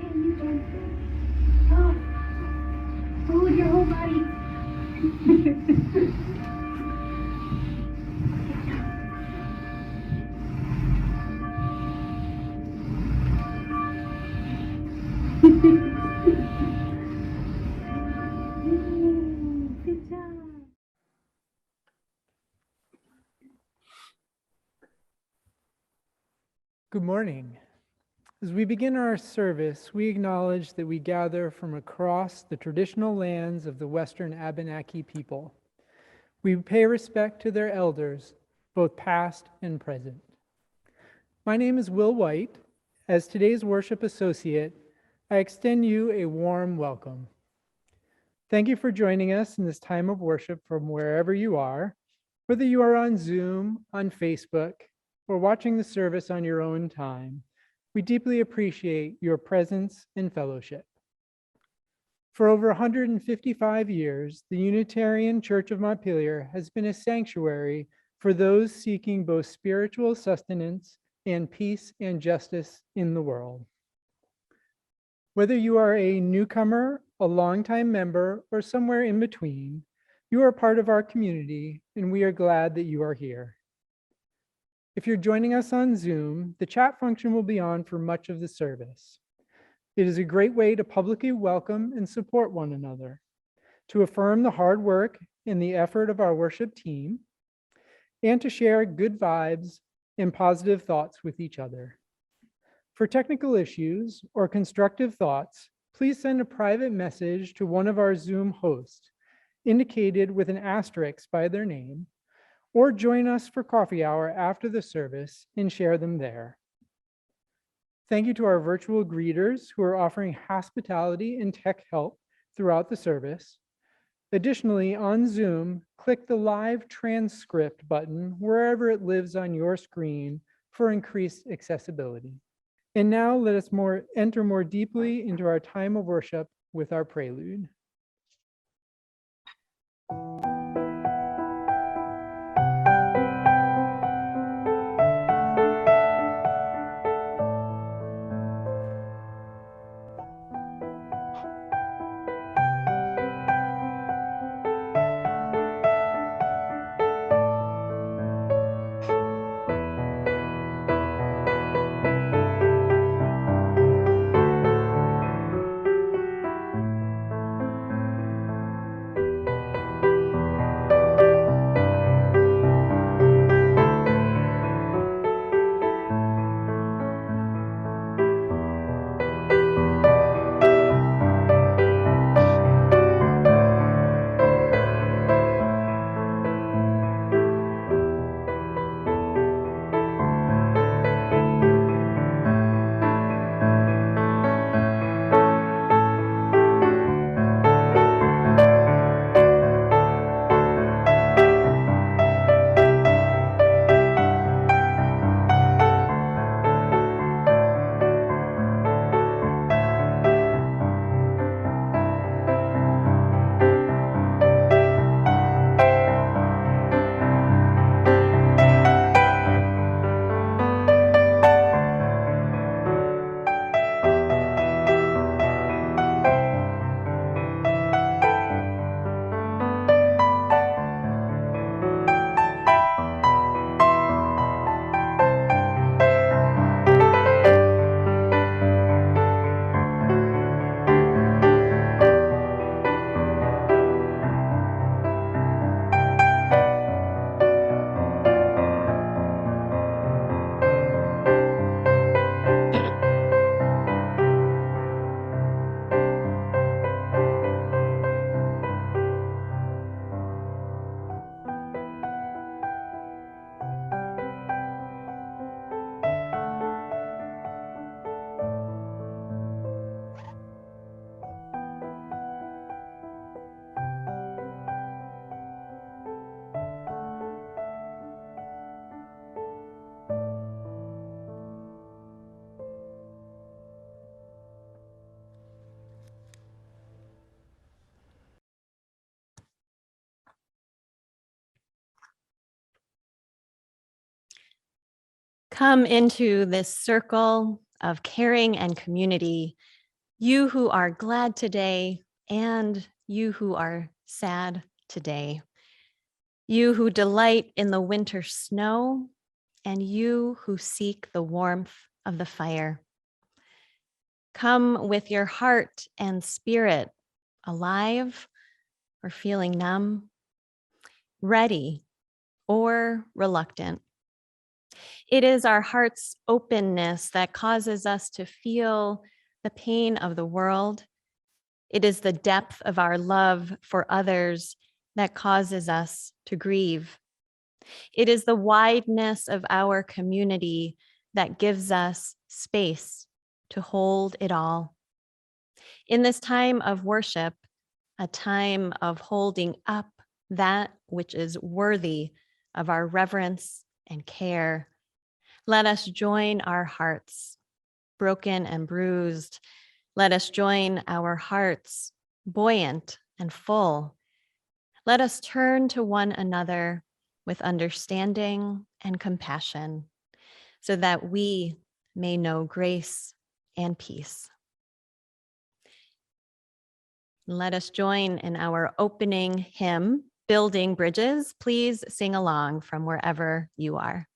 And you can hold your whole body. Good job. Good morning. As we begin our service, we acknowledge that we gather from across the traditional lands of the Western Abenaki people. We pay respect to their elders, both past and present. My name is Will White. As today's worship associate, I extend you a warm welcome. Thank you for joining us in this time of worship from wherever you are, whether you are on Zoom, on Facebook, or watching the service on your own time. We deeply appreciate your presence and fellowship. For over 155 years, the Unitarian Church of Montpelier has been a sanctuary for those seeking both spiritual sustenance and peace and justice in the world. Whether you are a newcomer, a longtime member, or somewhere in between, you are part of our community, and we are glad that you are here. If you're joining us on Zoom, the chat function will be on for much of the service. It is a great way to publicly welcome and support one another, to affirm the hard work and the effort of our worship team, and to share good vibes and positive thoughts with each other. For technical issues or constructive thoughts, please send a private message to one of our Zoom hosts, indicated with an asterisk by their name, or join us for coffee hour after the service and share them there. Thank you to our virtual greeters who are offering hospitality and tech help throughout the service. Additionally, on Zoom, click the live transcript button wherever it lives on your screen for increased accessibility. And now let us enter more deeply into our time of worship with our prelude. Come into this circle of caring and community You who are glad today and you who are sad today. You who delight in the winter snow and you who seek the warmth of the fire. Come with your heart and spirit alive or feeling numb, ready or reluctant. It is our heart's openness that causes us to feel the pain of the world. It is the depth of our love for others that causes us to grieve. It is the wideness of our community that gives us space to hold it all. In this time of worship, a time of holding up that which is worthy of our reverence and care, let us join our hearts, broken and bruised. Let us join our hearts, buoyant and full. Let us turn to one another with understanding and compassion so that we may know grace and peace. Let us join in our opening hymn, Building Bridges. Please sing along from wherever you are.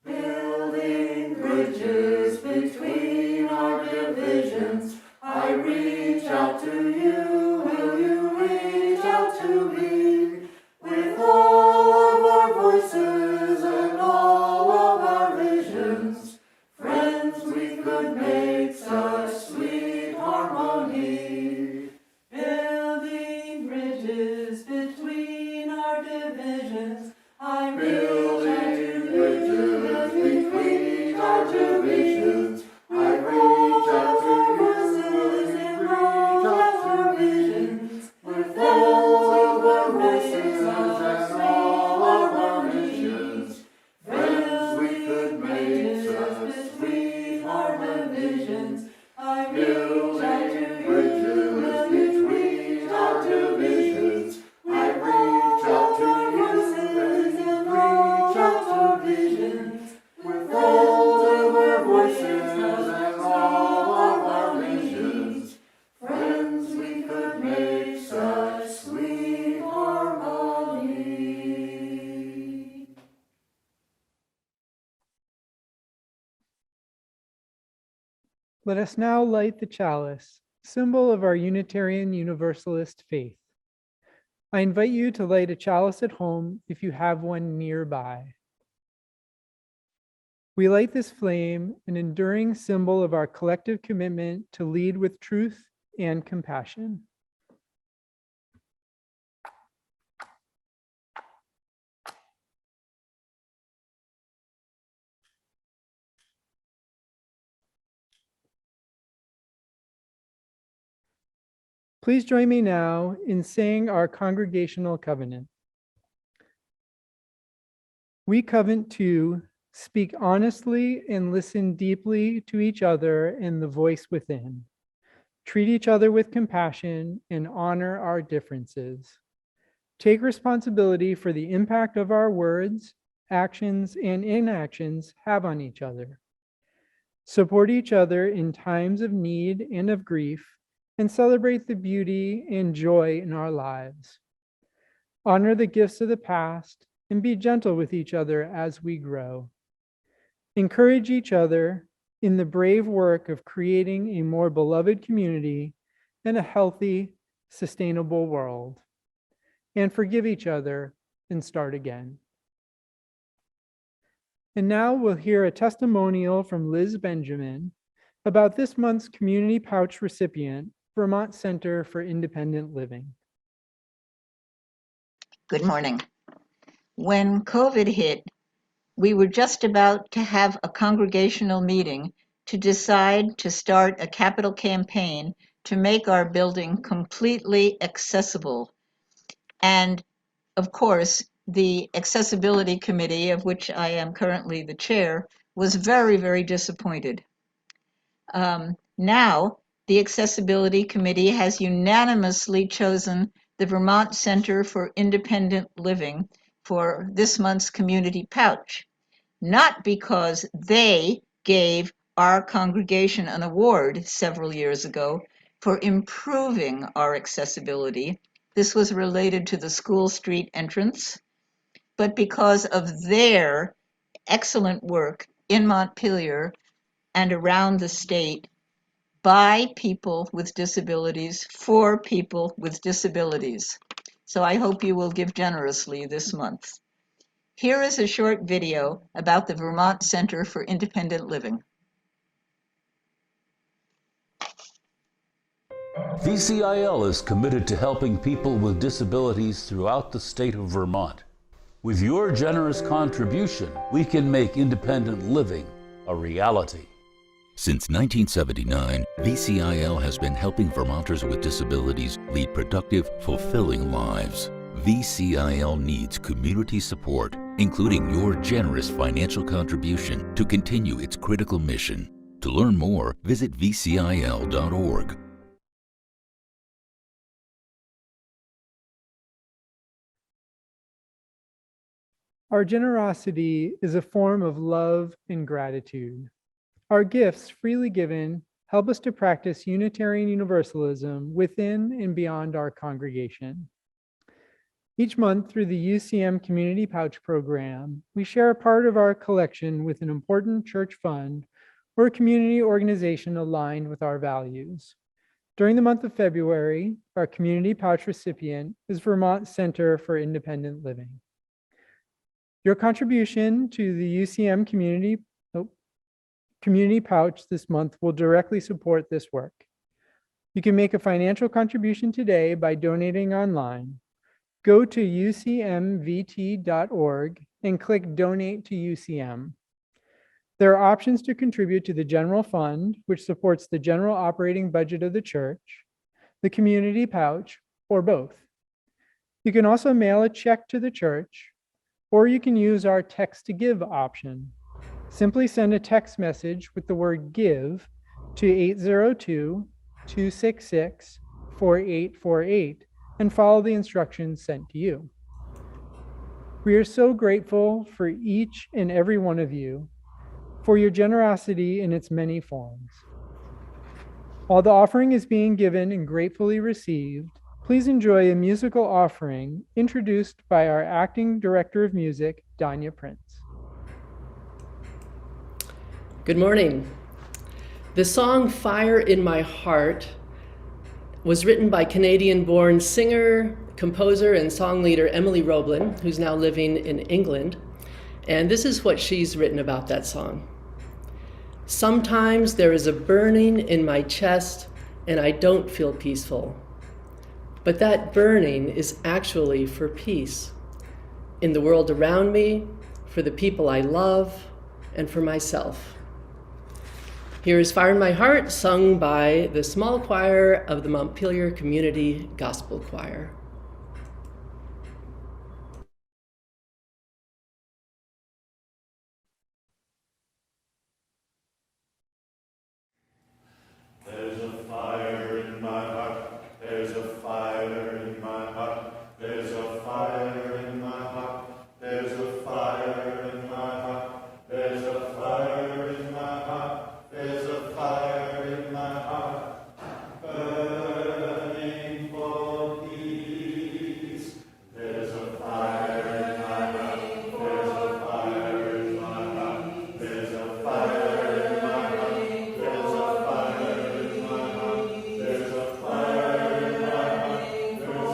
Building bridges between our divisions, I reach out to you, will you reach out to me? With all of our voices and all of our visions, friends, we could make such sweet harmony. Building bridges between our divisions, I reach out to bridges between our divisions. I reach out to voices and reach out to visions. With all of our voices and all of our visions, friends, we could make such sweet harmonies. I reach out to bridges between our divisions. I reach out to voices and reach out to visions. With all of our voices and all of our visions, friends, we could make such sweet harmony. Let us now light the chalice, symbol of our Unitarian Universalist faith. I invite you to light a chalice at home if you have one nearby. We light this flame, an enduring symbol of our collective commitment to lead with truth and compassion. Please join me now in saying our congregational covenant. We covenant to speak honestly and listen deeply to each other and the voice within. Treat each other with compassion and honor our differences. Take responsibility for the impact of our words, actions, and inactions have on each other. Support each other in times of need and of grief, and celebrate the beauty and joy in our lives. Honor the gifts of the past and be gentle with each other as we grow. Encourage each other in the brave work of creating a more beloved community and a healthy, sustainable world. And forgive each other and start again. And now we'll hear a testimonial from Liz Benjamin about this month's Community Pouch recipient, Vermont Center for Independent Living. Good morning. When COVID hit, we were just about to have a congregational meeting to decide to start a capital campaign to make our building completely accessible. And of course, the Accessibility Committee, of which I am currently the chair, was very, very disappointed. Now, the Accessibility Committee has unanimously chosen the Vermont Center for Independent Living for this month's community pouch, not because they gave our congregation an award several years ago for improving our accessibility. This was related to the School Street entrance, but because of their excellent work in Montpelier and around the state by people with disabilities, for people with disabilities. So I hope you will give generously this month. Here is a short video about the Vermont Center for Independent Living. VCIL is committed to helping people with disabilities throughout the state of Vermont. With your generous contribution, we can make independent living a reality. Since 1979, VCIL has been helping Vermonters with disabilities lead productive, fulfilling lives. VCIL needs community support, including your generous financial contribution to continue its critical mission. To learn more, visit vcil.org. Our generosity is a form of love and gratitude. Our gifts, freely given, help us to practice Unitarian Universalism within and beyond our congregation. Each month, through the UCM Community Pouch Program, we share a part of our collection with an important church fund or a community organization aligned with our values. During the month of February, our Community Pouch recipient is Vermont Center for Independent Living. Your contribution to the UCM Community Pouch this month will directly support this work. You can make a financial contribution today by donating online. Go to ucmvt.org and click Donate to UCM. There are options to contribute to the general fund, which supports the general operating budget of the church, the community pouch, or both. You can also mail a check to the church, or you can use our text to give option. Simply send a text message with the word give to 802-266-4848 and follow the instructions sent to you. We are so grateful for each and every one of you for your generosity in its many forms. While the offering is being given and gratefully received, please enjoy a musical offering introduced by our Acting Director of Music, Danya Prince. Good morning. The song Fire in My Heart was written by Canadian-born singer, composer, and song leader Emily Roblin, who's now living in England. And this is what she's written about that song. Sometimes there is a burning in my chest and I don't feel peaceful. But that burning is actually for peace in the world around me, for the people I love, and for myself. Here is Fire in My Heart, sung by the small choir of the Montpelier Community Gospel Choir. There's a fire in my heart. There's a fire in my heart. There's a fire in my heart. There's a fire in my heart. There's a fire in my heart. There's a fire in my heart. Burning for peace. There's a fire in my heart. There's a fire in my heart. There's a fire in my heart. There's a fire in my heart. There's a fire in my heart. There's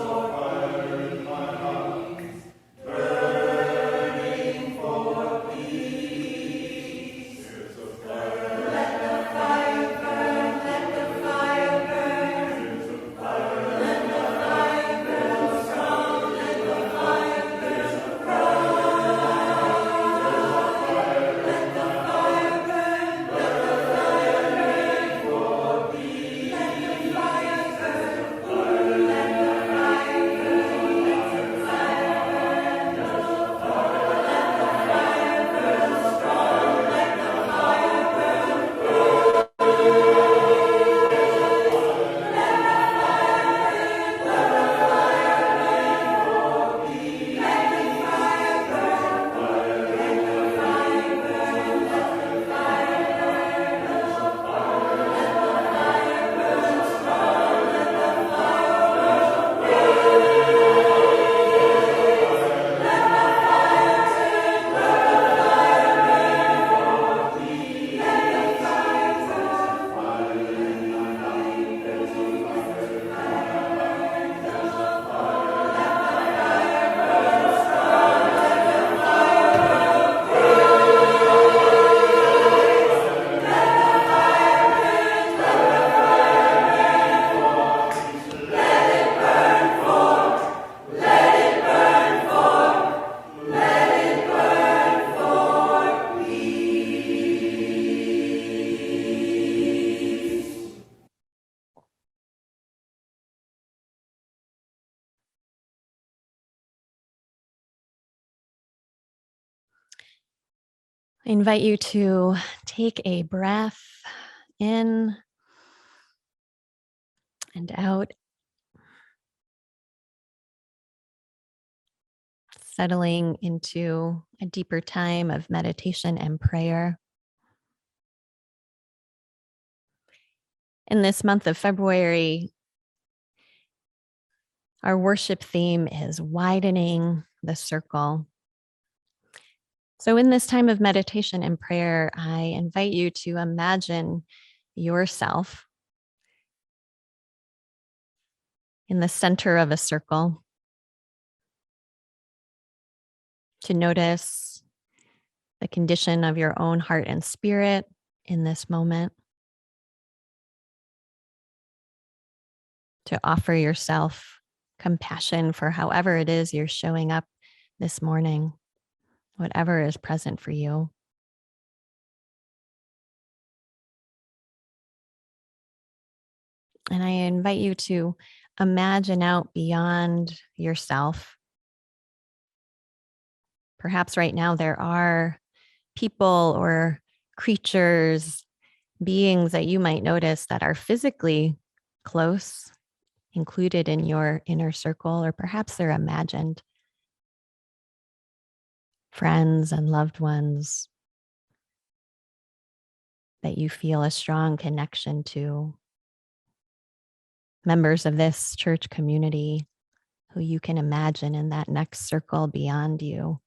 I invite you to take a breath in and out, settling into a deeper time of meditation and prayer. In this month of February, our worship theme is widening the circle. So, in this time of meditation and prayer, I invite you to imagine yourself in the center of a circle, to notice the condition of your own heart and spirit in this moment, to offer yourself compassion for however it is you're showing up this morning, whatever is present for you. And I invite you to imagine out beyond yourself. Perhaps right now there are people or creatures, beings that you might notice that are physically close, included in your inner circle, or perhaps they're imagined. Friends and loved ones that you feel a strong connection to. Members of this church community who you can imagine in that next circle beyond you.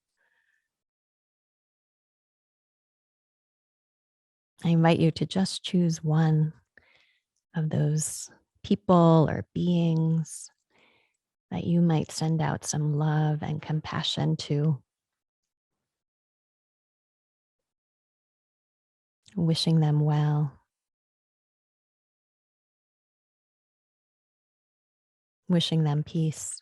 I invite you to just choose one of those people or beings that you might send out some love and compassion to, wishing them well, wishing them peace.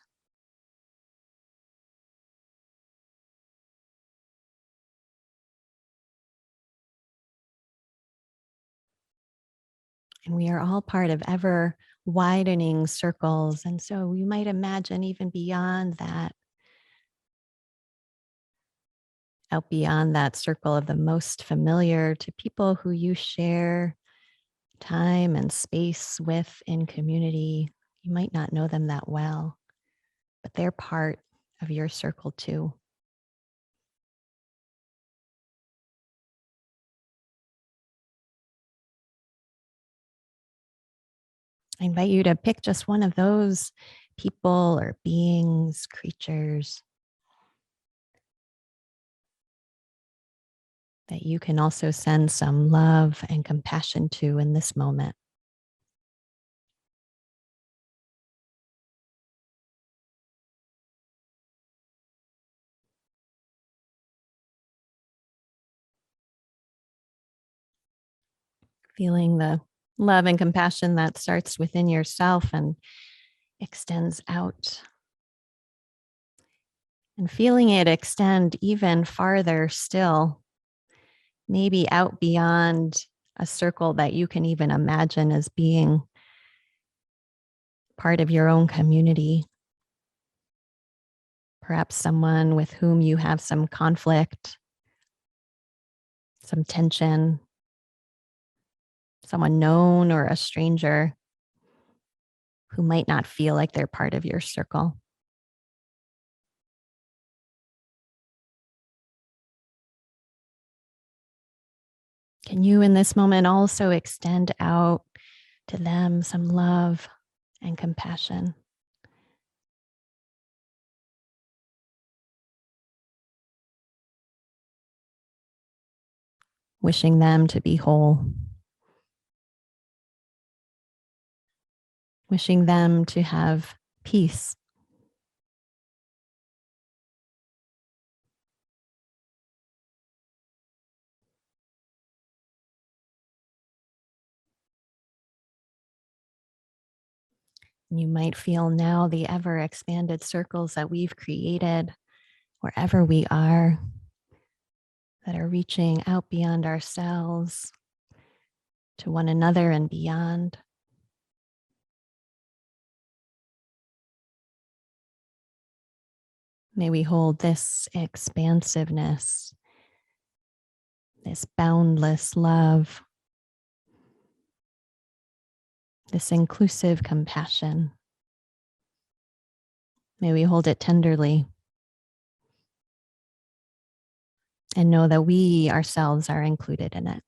And we are all part of ever widening circles. And so you might imagine even beyond that, out beyond that circle of the most familiar, to people who you share time and space with in community. You might not know them that well, but they're part of your circle too. I invite you to pick just one of those people or beings, creatures that you can also send some love and compassion to in this moment. Feeling the love and compassion that starts within yourself and extends out. And feeling it extend even farther still, maybe out beyond a circle that you can even imagine as being part of your own community. Perhaps someone with whom you have some conflict, some tension, someone known or a stranger who might not feel like they're part of your circle. Can you in this moment also extend out to them some love and compassion? Wishing them to be whole. Wishing them to have peace. You might feel now the ever expanded circles that we've created wherever we are, that are reaching out beyond ourselves to one another and beyond. May we hold this expansiveness this boundless love, this inclusive compassion. May we hold it tenderly and know that we ourselves are included in it.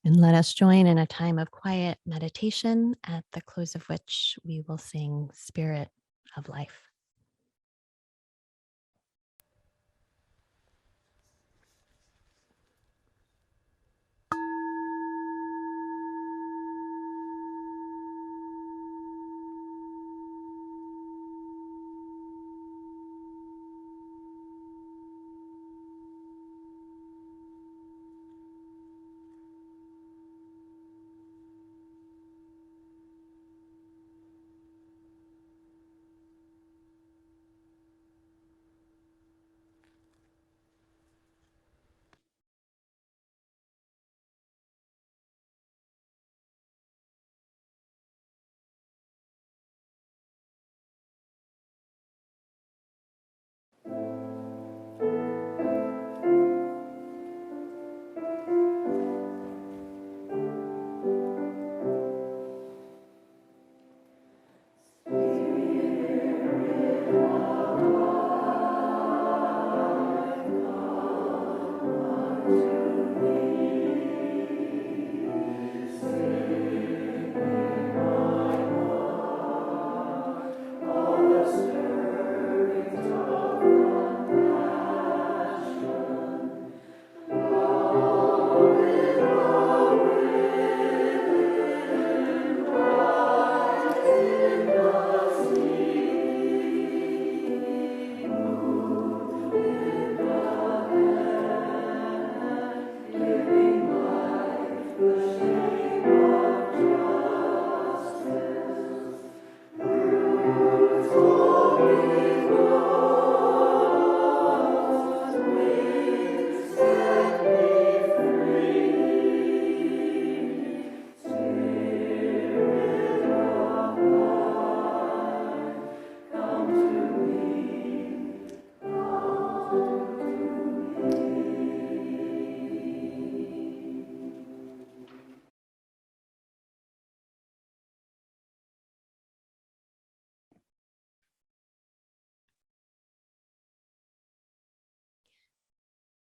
And let us join in a time of quiet meditation, at the close of which we will sing Spirit of Life.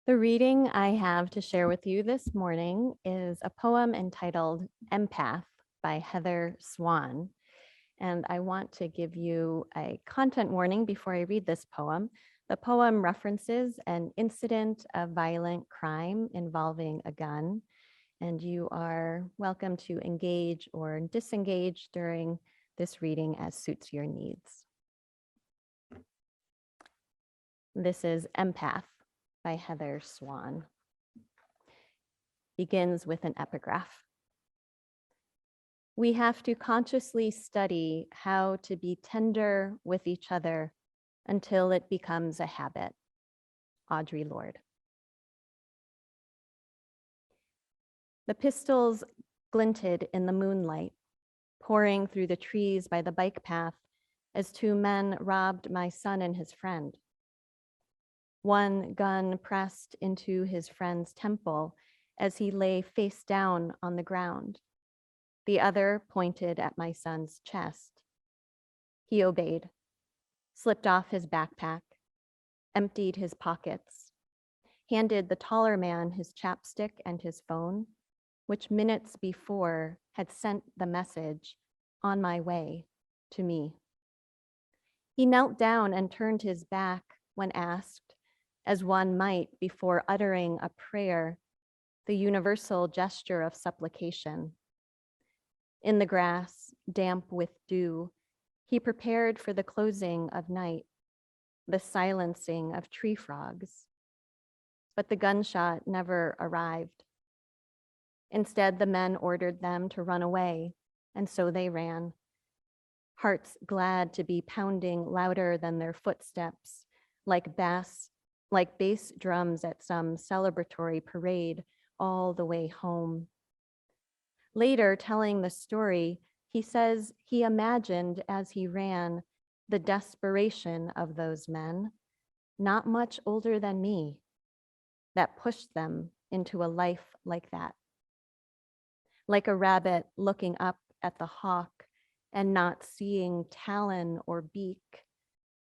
The reading I have to share with you this morning is a poem entitled Empath by Heather Swan. And I want to give you a content warning before I read this poem. The poem references an incident of violent crime involving a gun, and you are welcome to engage or disengage during this reading as suits your needs. This is Empath by Heather Swan. Begins with an epigraph. We have to consciously study how to be tender with each other until it becomes a habit. Audre Lorde. The pistols glinted in the moonlight, pouring through the trees by the bike path as two men robbed my son and his friend. One gun pressed into his friend's temple as he lay face down on the ground. The other pointed at my son's chest. He obeyed, slipped off his backpack, emptied his pockets, handed the taller man his chapstick and his phone, which minutes before had sent the message, "On my way," to me. He knelt down and turned his back when asked, as one might before uttering a prayer, the universal gesture of supplication. In the grass, damp with dew, he prepared for the closing of night, the silencing of tree frogs. But the gunshot never arrived. Instead, the men ordered them to run away, and so they ran, hearts glad to be pounding louder than their footsteps, like bass drums at some celebratory parade all the way home. Later, telling the story, he says he imagined as he ran the desperation of those men, not much older than me, that pushed them into a life like that. Like a rabbit looking up at the hawk and not seeing talon or beak,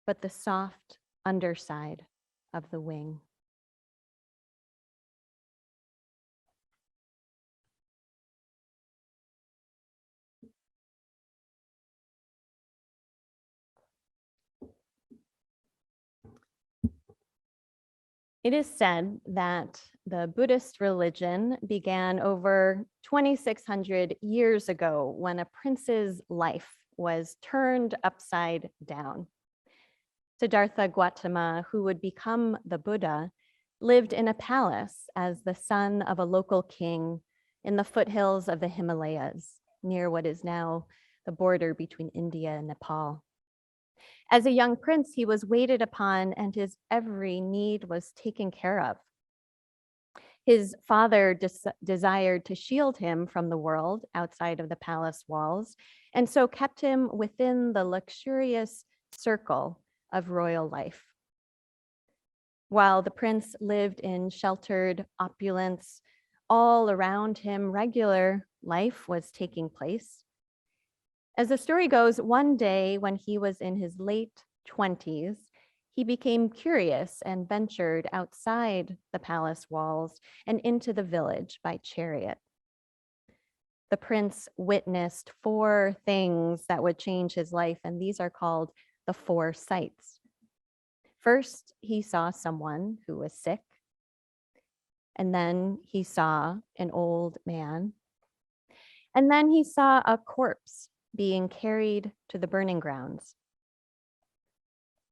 but the soft underside of the wing. It is said that the Buddhist religion began over 2,600 years ago when a prince's life was turned upside down. Siddhartha Gautama, who would become the Buddha, lived in a palace as the son of a local king in the foothills of the Himalayas, near what is now the border between India and Nepal. As a young prince, he was waited upon and his every need was taken care of. His father desired to shield him from the world outside of the palace walls, and so kept him within the luxurious circle of royal life. While the prince lived in sheltered opulence, all around him, regular life was taking place. As the story goes, one day when he was in his late 20s, he became curious and ventured outside the palace walls and into the village by chariot. The prince witnessed 4 things that would change his life, and these are called the 4 sights. First, he saw someone who was sick, and then he saw an old man, and then he saw a corpse being carried to the burning grounds.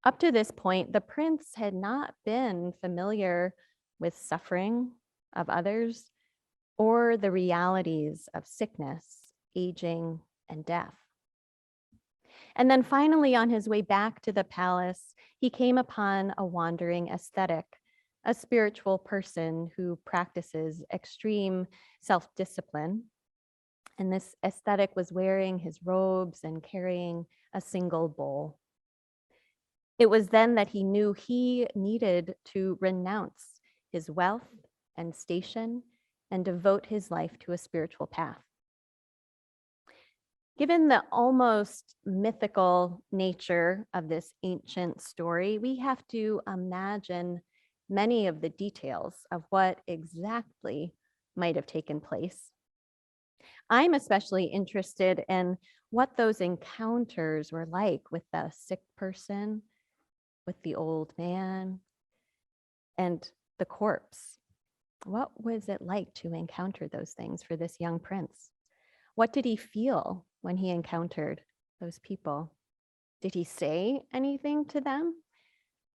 Up to this point, the prince had not been familiar with suffering of others or the realities of sickness, aging, and death. And then finally, on his way back to the palace, he came upon a wandering ascetic, a spiritual person who practices extreme self-discipline. And this ascetic was wearing his robes and carrying a single bowl. It was then that he knew he needed to renounce his wealth and station and devote his life to a spiritual path. Given the almost mythical nature of this ancient story, we have to imagine many of the details of what exactly might have taken place. I'm especially interested in what those encounters were like with the sick person, with the old man, and the corpse. What was it like to encounter those things for this young prince? What did he feel when he encountered those people? Did he say anything to them?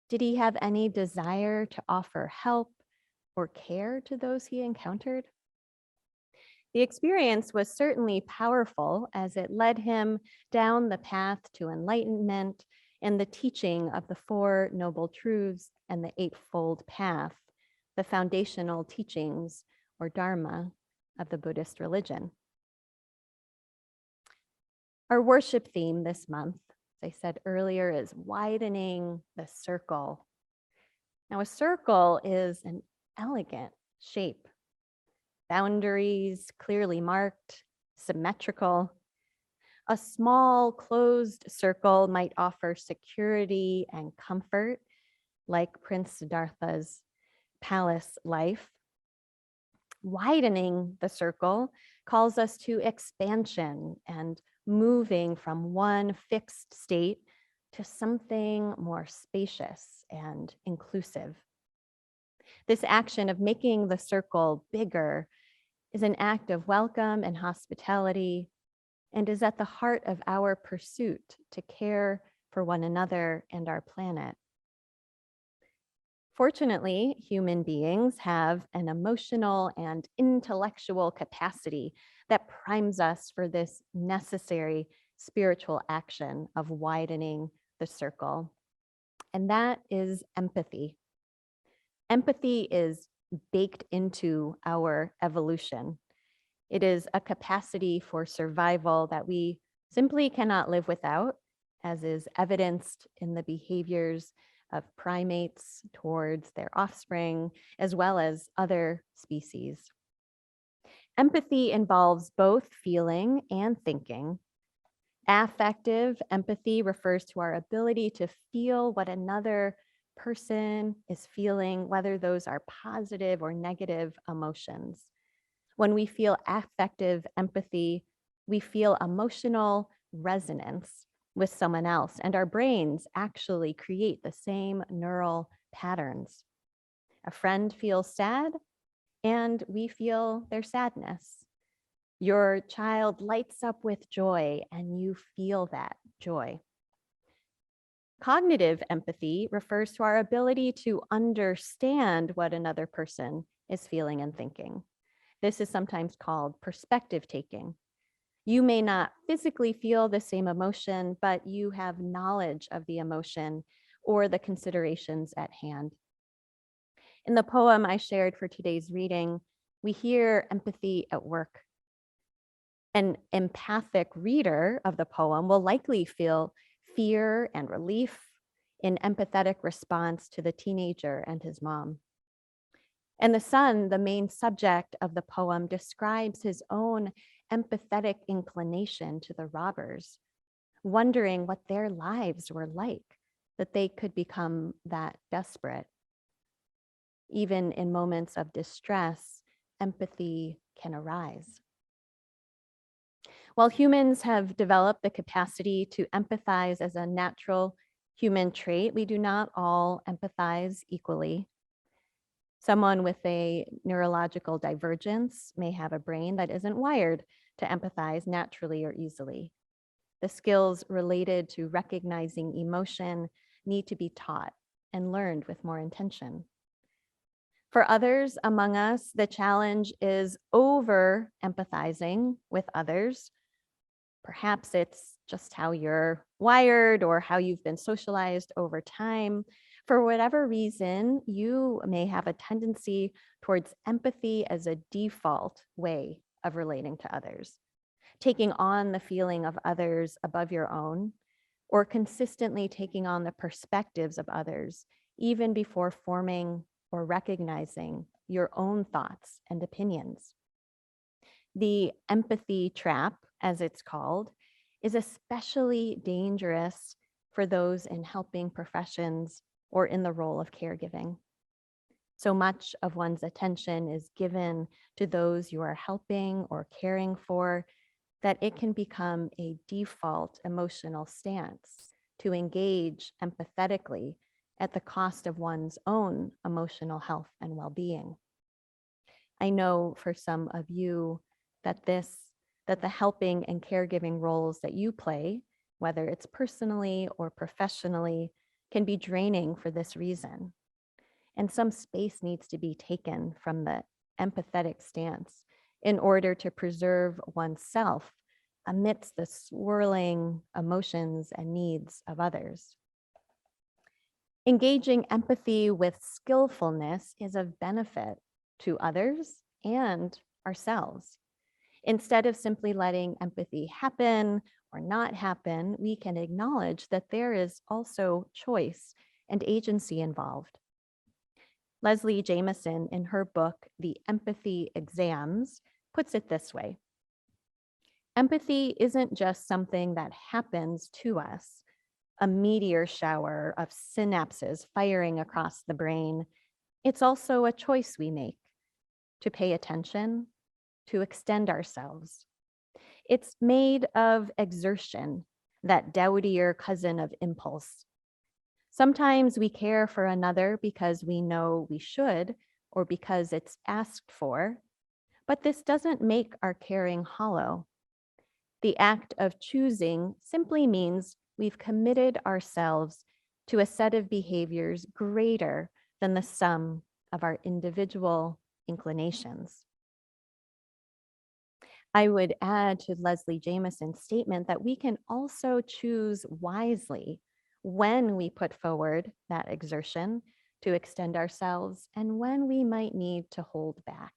Did he have any desire to offer help or care to those he encountered? The experience was certainly powerful as it led him down the path to enlightenment and the teaching of the 4 noble truths and the 8-fold path, the foundational teachings or dharma of the Buddhist religion. Our worship theme this month, as I said earlier, is widening the circle. Now, a circle is an elegant shape. Boundaries clearly marked, symmetrical. A small closed circle might offer security and comfort, like Prince Siddhartha's palace life. Widening the circle calls us to expansion and moving from one fixed state to something more spacious and inclusive. This action of making the circle bigger is an act of welcome and hospitality and is at the heart of our pursuit to care for one another and our planet. Fortunately, human beings have an emotional and intellectual capacity that primes us for this necessary spiritual action of widening the circle, and that is empathy. Empathy is baked into our evolution. It is a capacity for survival that we simply cannot live without, as is evidenced in the behaviors of primates towards their offspring, as well as other species. Empathy involves both feeling and thinking. Affective empathy refers to our ability to feel what another person is feeling, whether those are positive or negative emotions. When we feel affective empathy, we feel emotional resonance with someone else, and our brains actually create the same neural patterns. A friend feels sad, and we feel their sadness. Your child lights up with joy, and you feel that joy. Cognitive empathy refers to our ability to understand what another person is feeling and thinking. This is sometimes called perspective taking. You may not physically feel the same emotion, but you have knowledge of the emotion or the considerations at hand. In the poem I shared for today's reading, we hear empathy at work. An empathic reader of the poem will likely feel fear and relief in empathetic response to the teenager and his mom. And the son, the main subject of the poem, describes his own empathetic inclination to the robbers, wondering what their lives were like, that they could become that desperate. Even in moments of distress, empathy can arise. While humans have developed the capacity to empathize as a natural human trait, we do not all empathize equally. Someone with a neurological divergence may have a brain that isn't wired to empathize naturally or easily. The skills related to recognizing emotion need to be taught and learned with more intention. For others among us, the challenge is over empathizing with others. Perhaps it's just how you're wired or how you've been socialized over time. For whatever reason, you may have a tendency towards empathy as a default way of relating to others, taking on the feeling of others above your own, or consistently taking on the perspectives of others, even before forming or recognizing your own thoughts and opinions. The empathy trap, as it's called, is especially dangerous for those in helping professions or in the role of caregiving. So much of one's attention is given to those you are helping or caring for that it can become a default emotional stance to engage empathetically at the cost of one's own emotional health and well-being. I know for some of you that the helping and caregiving roles that you play, whether it's personally or professionally, can be draining for this reason. And some space needs to be taken from the empathetic stance in order to preserve oneself amidst the swirling emotions and needs of others. Engaging empathy with skillfulness is of benefit to others and ourselves. Instead of simply letting empathy happen or not happen, we can acknowledge that there is also choice and agency involved. Leslie Jamison, in her book, The Empathy Exams, puts it this way. Empathy isn't just something that happens to us, a meteor shower of synapses firing across the brain. It's also a choice we make to pay attention, to extend ourselves. It's made of exertion, that dowdier cousin of impulse. Sometimes we care for another because we know we should or because it's asked for, but this doesn't make our caring hollow. The act of choosing simply means we've committed ourselves to a set of behaviors greater than the sum of our individual inclinations. I would add to Leslie Jamison's statement that we can also choose wisely when we put forward that exertion to extend ourselves and when we might need to hold back.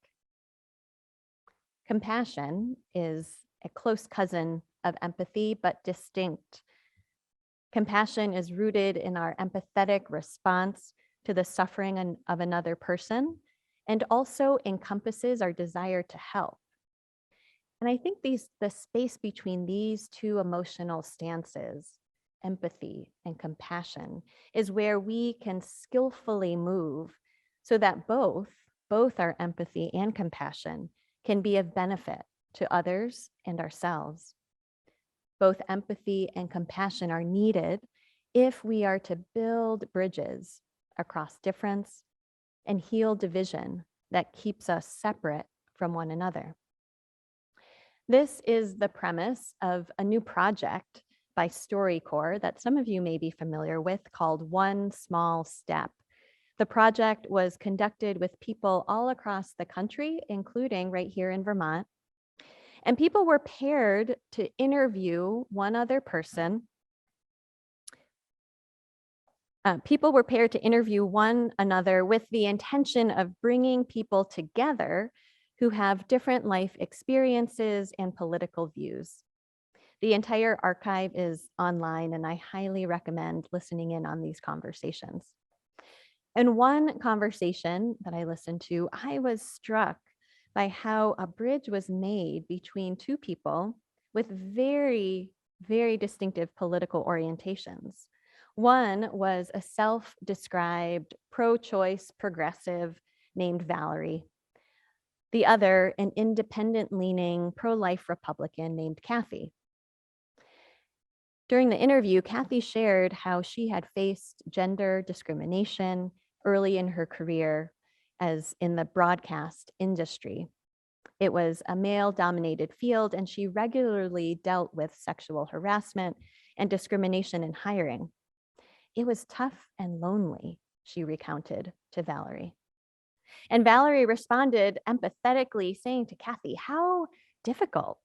Compassion is a close cousin of empathy, but distinct. Compassion is rooted in our empathetic response to the suffering of another person, and also encompasses our desire to help. And I think the space between these two emotional stances, empathy and compassion, is where we can skillfully move so that both our empathy and compassion can be of benefit to others and ourselves. Both empathy and compassion are needed if we are to build bridges across difference and heal division that keeps us separate from one another. This is the premise of a new project by StoryCorps that some of you may be familiar with, called One Small Step. The project was conducted with people all across the country, including right here in Vermont. And people were paired to interview one other person. People were paired to interview one another with the intention of bringing people together who have different life experiences and political views. The entire archive is online, and I highly recommend listening in on these conversations. In one conversation that I listened to, I was struck by how a bridge was made between two people with very, very distinctive political orientations. One was a self-described pro-choice progressive named Valerie. The other, an independent-leaning pro-life Republican named Kathy. During the interview, Kathy shared how she had faced gender discrimination early in her career as in the broadcast industry. It was a male-dominated field, and she regularly dealt with sexual harassment and discrimination in hiring. It was tough and lonely, she recounted to Valerie. And Valerie responded empathetically, saying to Kathy, "How difficult."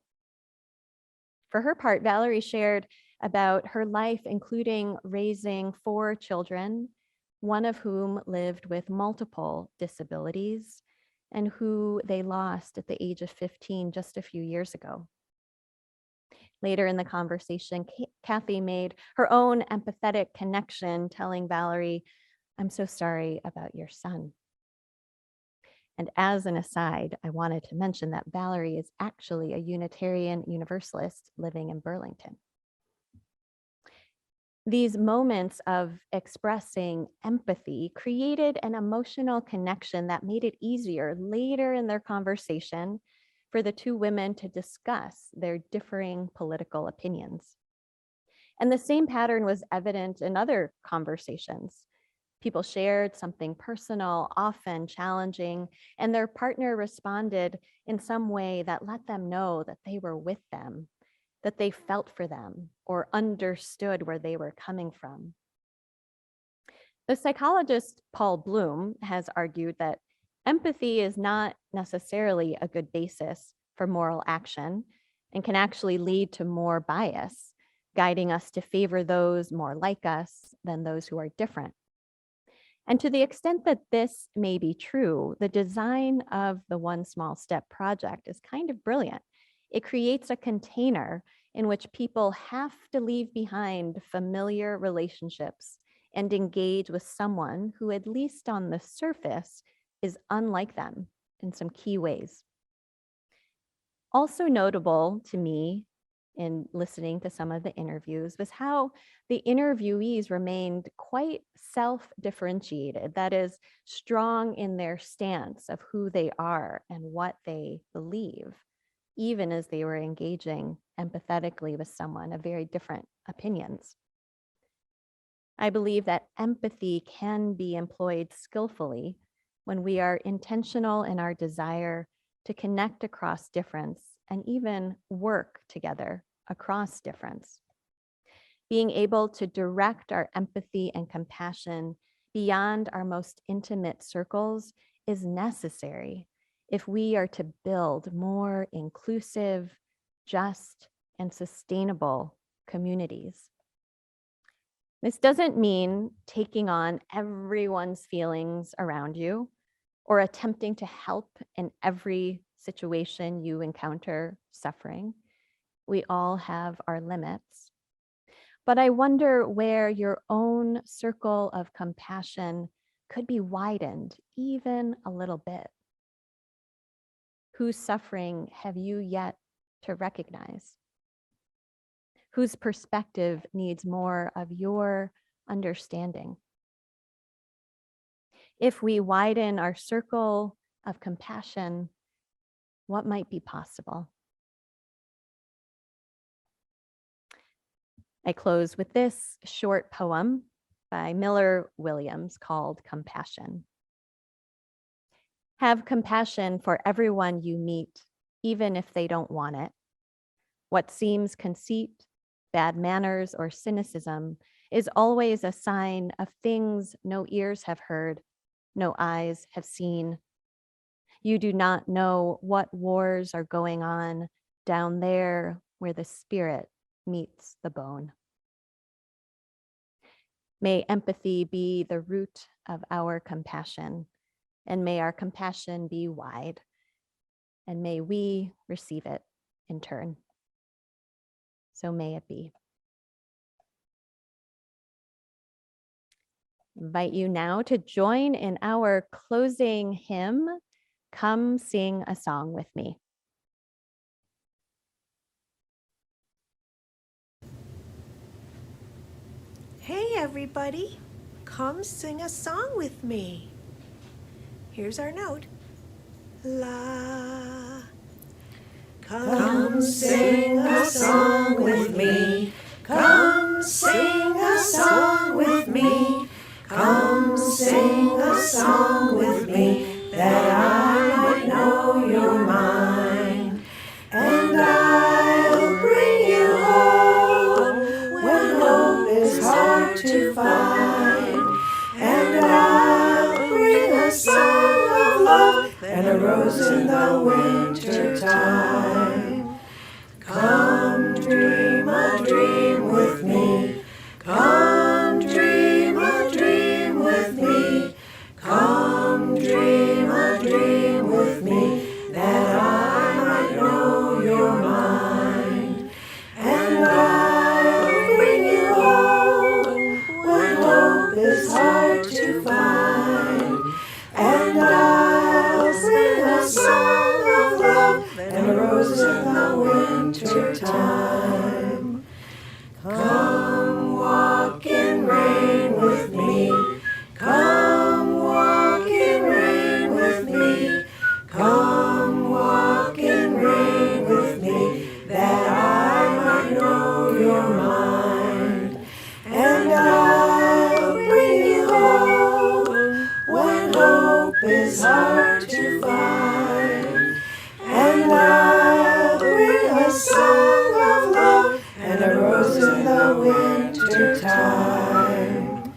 For her part, Valerie shared about her life, including raising 4 children, one of whom lived with multiple disabilities and who they lost at the age of 15 just a few years ago. Later in the conversation, Kathy made her own empathetic connection, telling Valerie, "I'm so sorry about your son." And as an aside, I wanted to mention that Valerie is actually a Unitarian Universalist living in Burlington. These moments of expressing empathy created an emotional connection that made it easier later in their conversation for the two women to discuss their differing political opinions. And the same pattern was evident in other conversations. People shared something personal, often challenging, and their partner responded in some way that let them know that they were with them, that they felt for them, or understood where they were coming from. The psychologist Paul Bloom has argued that empathy is not necessarily a good basis for moral action and can actually lead to more bias, guiding us to favor those more like us than those who are different. And to the extent that this may be true, the design of the One Small Step project is kind of brilliant. It creates a container in which people have to leave behind familiar relationships and engage with someone who, at least on the surface, is unlike them in some key ways. Also notable to me in listening to some of the interviews was how the interviewees remained quite self-differentiated, that is, strong in their stance of who they are and what they believe, even as they were engaging empathetically with someone of very different opinions. I believe that empathy can be employed skillfully when we are intentional in our desire to connect across difference and even work together across difference. Being able to direct our empathy and compassion beyond our most intimate circles is necessary if we are to build more inclusive, just, and sustainable communities. This doesn't mean taking on everyone's feelings around you or attempting to help in every situation you encounter suffering. We all have our limits. But I wonder where your own circle of compassion could be widened even a little bit. Whose suffering have you yet to recognize? Whose perspective needs more of your understanding? If we widen our circle of compassion, what might be possible? I close with this short poem by Miller Williams called Compassion. Have compassion for everyone you meet, even if they don't want it. What seems conceit, bad manners, or cynicism is always a sign of things no ears have heard, no eyes have seen. You do not know what wars are going on down there where the spirit meets the bone. May empathy be the root of our compassion, and may our compassion be wide, and may we receive it in turn. So may it be. Invite you now to join in our closing hymn, Come Sing a Song with Me. Hey everybody, come sing a song with me. Here's our note. La. Come sing a song with me. Come sing a song with me. Come sing a song with me, that I might know you're mine. And I'll bring you home when hope is hard to find. And I'll bring a song of love and a rose in the winter time. Come dream a dream with me. Come dream a dream with me. Come dream a dream with me, that I might know you're mine. And I'll bring you home when hope is hard to find. And I'll sing a song of love and a rose in the winter time. Come walk in rain with me. Come walk in rain with me. Come walk in rain with me, that I might know you're mine. And I'll bring you home when hope is hard to find. And I'll bring a song of love and a rose in the winter time.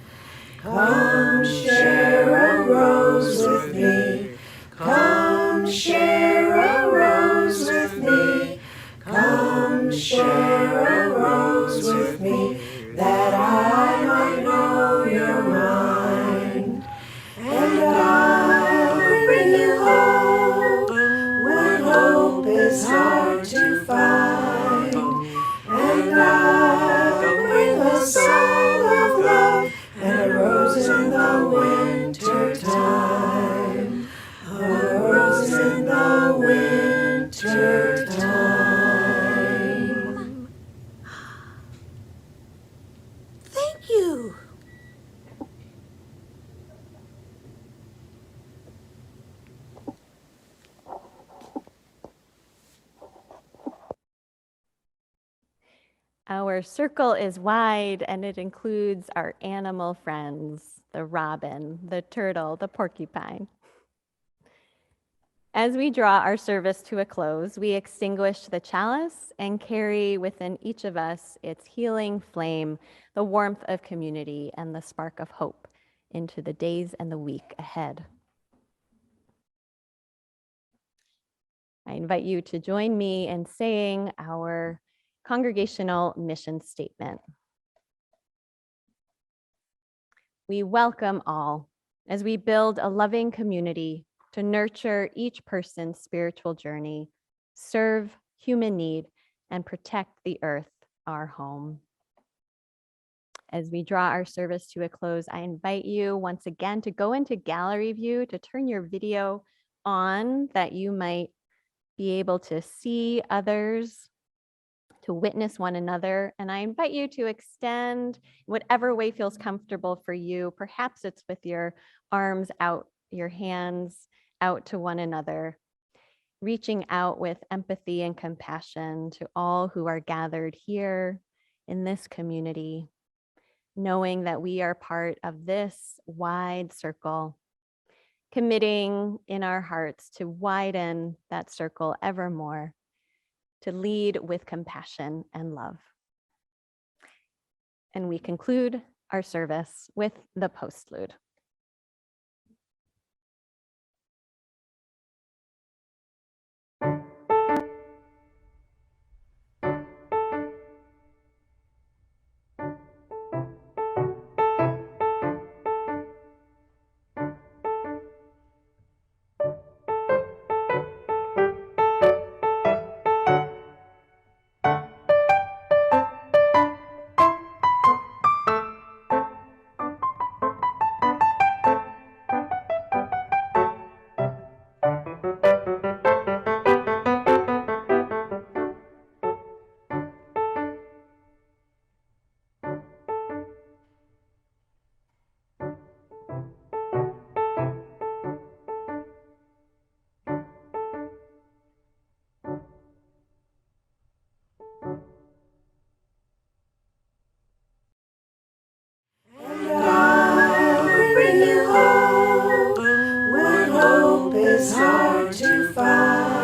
Come share a rose with me. Come share a rose with me. Come share a rose with me, that I might know you're mine. And I'll bring you home when hope is hard to find. And I'll bring a song of love and a rose in the winter time. A rose in the winter time. Thank you. Our circle is wide and it includes our animal friends, the robin, the turtle, the porcupine. As we draw our service to a close, we extinguish the chalice and carry within each of us its healing flame, the warmth of community, and the spark of hope into the days and the week ahead. I invite you to join me in saying our congregational mission statement. We welcome all as we build a loving community to nurture each person's spiritual journey, serve human need, and protect the earth, our home. As we draw our service to a close, I invite you once again to go into gallery view, to turn your video on that you might be able to see others, to witness one another. And I invite you to extend whatever way feels comfortable for you. Perhaps it's with your arms out, your hands out to one another, reaching out with empathy and compassion to all who are gathered here in this community, knowing that we are part of this wide circle, committing in our hearts to widen that circle evermore, to lead with compassion and love. And we conclude our service with the postlude. I'll bring you home when hope is hard to find.